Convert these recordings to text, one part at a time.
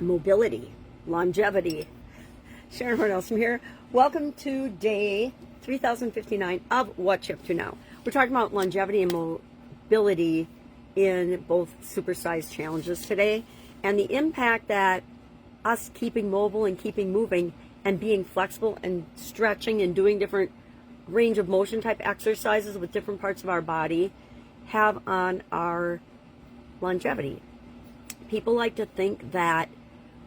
mobility, longevity. Sharon Horne-Ellstrom here. Welcome to day 3059 of What's Up to Now. We're talking about longevity and mobility in both supersize challenges today, and the impact that us keeping mobile and keeping moving and being flexible and stretching and doing different range of motion type exercises with different parts of our body have on our longevity. People like to think that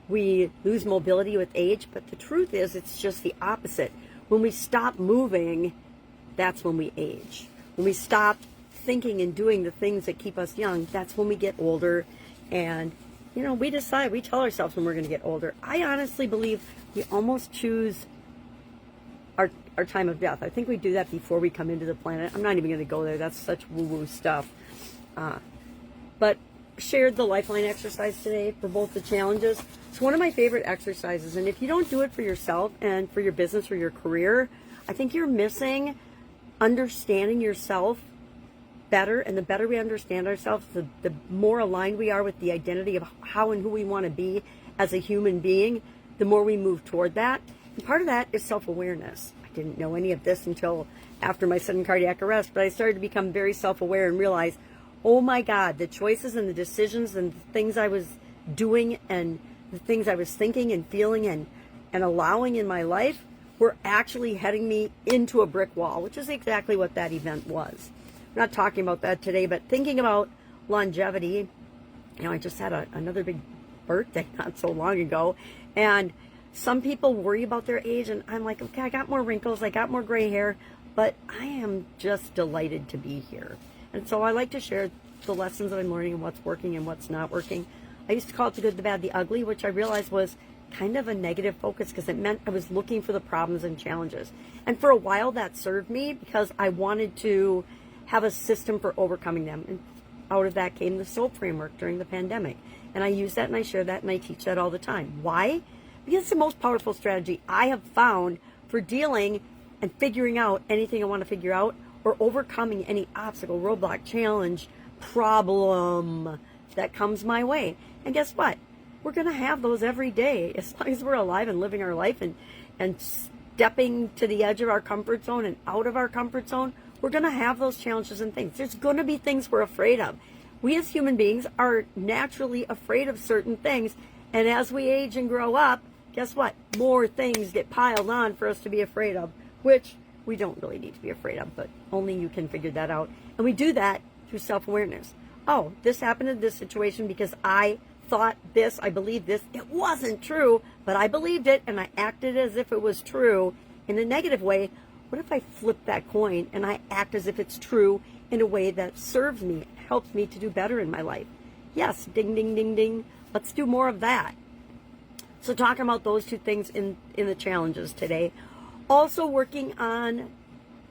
we lose mobility with age, but the truth is it's just the opposite. When we stop moving, that's when we age. When we stop thinking and doing the things that keep us young, that's when we get older. And we tell ourselves when we're going to get older. I honestly believe we almost choose our time of death. I think we do that before we come into the planet. I'm not even going to go there. That's such woo-woo stuff. But shared the lifeline exercise today for both the challenges. It's one of my favorite exercises, and if you don't do it for yourself and for your business or your career, I think you're missing understanding yourself better. And the better we understand ourselves, the more aligned we are with the identity of how and who we want to be as a human being, the more we move toward that. And part of that is self-awareness. I didn't know any of this until after my sudden cardiac arrest, but I started to become very self-aware and realize, oh my God, the choices and the decisions and the things I was doing and the things I was thinking and feeling and allowing in my life were actually heading me into a brick wall, which is exactly what that event was. I'm not talking about that today, but thinking about longevity, I just had another big birthday not so long ago, and some people worry about their age, and I'm like, okay, I got more wrinkles, I got more gray hair, but I am just delighted to be here. And so I like to share the lessons that I'm learning and what's working and what's not working. I used to call it the good, the bad, the ugly, which I realized was kind of a negative focus because it meant I was looking for the problems and challenges. And for a while that served me because I wanted to have a system for overcoming them. And out of that came the SOAP framework during the pandemic. And I use that and I share that and I teach that all the time. Why? Because it's the most powerful strategy I have found for dealing and figuring out anything I want to figure out, or overcoming any obstacle, roadblock, challenge, problem that comes my way. And guess what? We're going to have those every day. As long as we're alive and living our life and stepping to the edge of our comfort zone and out of our comfort zone, we're going to have those challenges and things. There's going to be things we're afraid of. We as human beings are naturally afraid of certain things. And as we age and grow up, guess what? More things get piled on for us to be afraid of, which we don't really need to be afraid of, but only you can figure that out. And we do that through self-awareness. Oh, this happened in this situation because I thought this, I believed this. It wasn't true, but I believed it and I acted as if it was true in a negative way. What if I flip that coin and I act as if it's true in a way that serves me, helps me to do better in my life? Yes, ding, ding, ding, ding. Let's do more of that. So talking about those two things in the challenges today. Also working on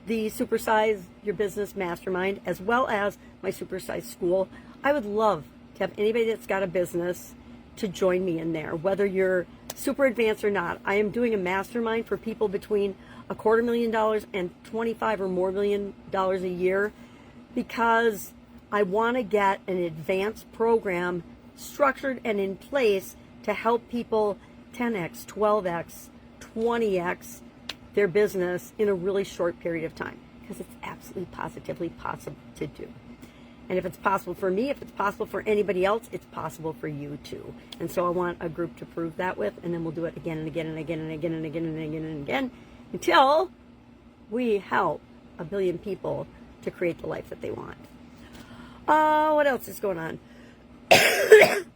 the Supersize Your Business Mastermind, as well as my Supersize School. I would love to have anybody that's got a business to join me in there, whether you're super advanced or not. I am doing a mastermind for people between $250,000 and $25 or more million a year, because I want to get an advanced program structured and in place to help people 10x, 12x, 20x their business in a really short period of time, because it's absolutely positively possible to do. And if it's possible for me, if it's possible for anybody else, it's possible for you too. And so I want a group to prove that with, and then we'll do it again and again and again and again and again and again and again until we help 1 billion people to create the life that they want. What else is going on?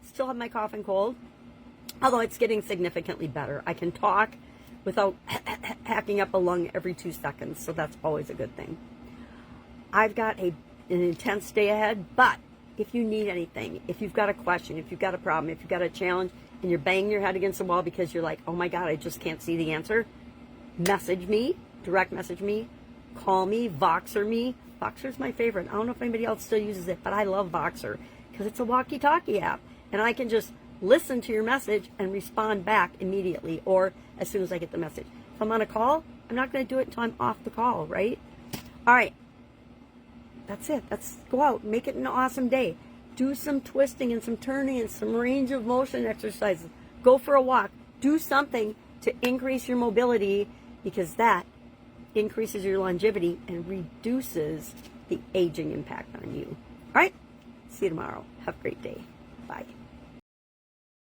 Still have my cough and cold, although it's getting significantly better. I can talk without hacking up a lung every 2 seconds, so that's always a good thing. I've got an intense day ahead, but if you need anything, if you've got a question, if you've got a problem, if you've got a challenge, and you're banging your head against the wall because you're like, oh my God, I just can't see the answer, message me, direct message me, call me, Voxer me. Voxer's my favorite. I don't know if anybody else still uses it, but I love Voxer because it's a walkie-talkie app, and I can just listen to your message and respond back immediately or as soon as I get the message. If I'm on a call, I'm not going to do it until I'm off the call, right? All right. That's it. Let's go out. Make it an awesome day. Do some twisting and some turning and some range of motion exercises. go for a walk, do something to increase your mobility, because that increases your longevity and reduces the aging impact on you. All right, see you tomorrow. Have a great day. Bye.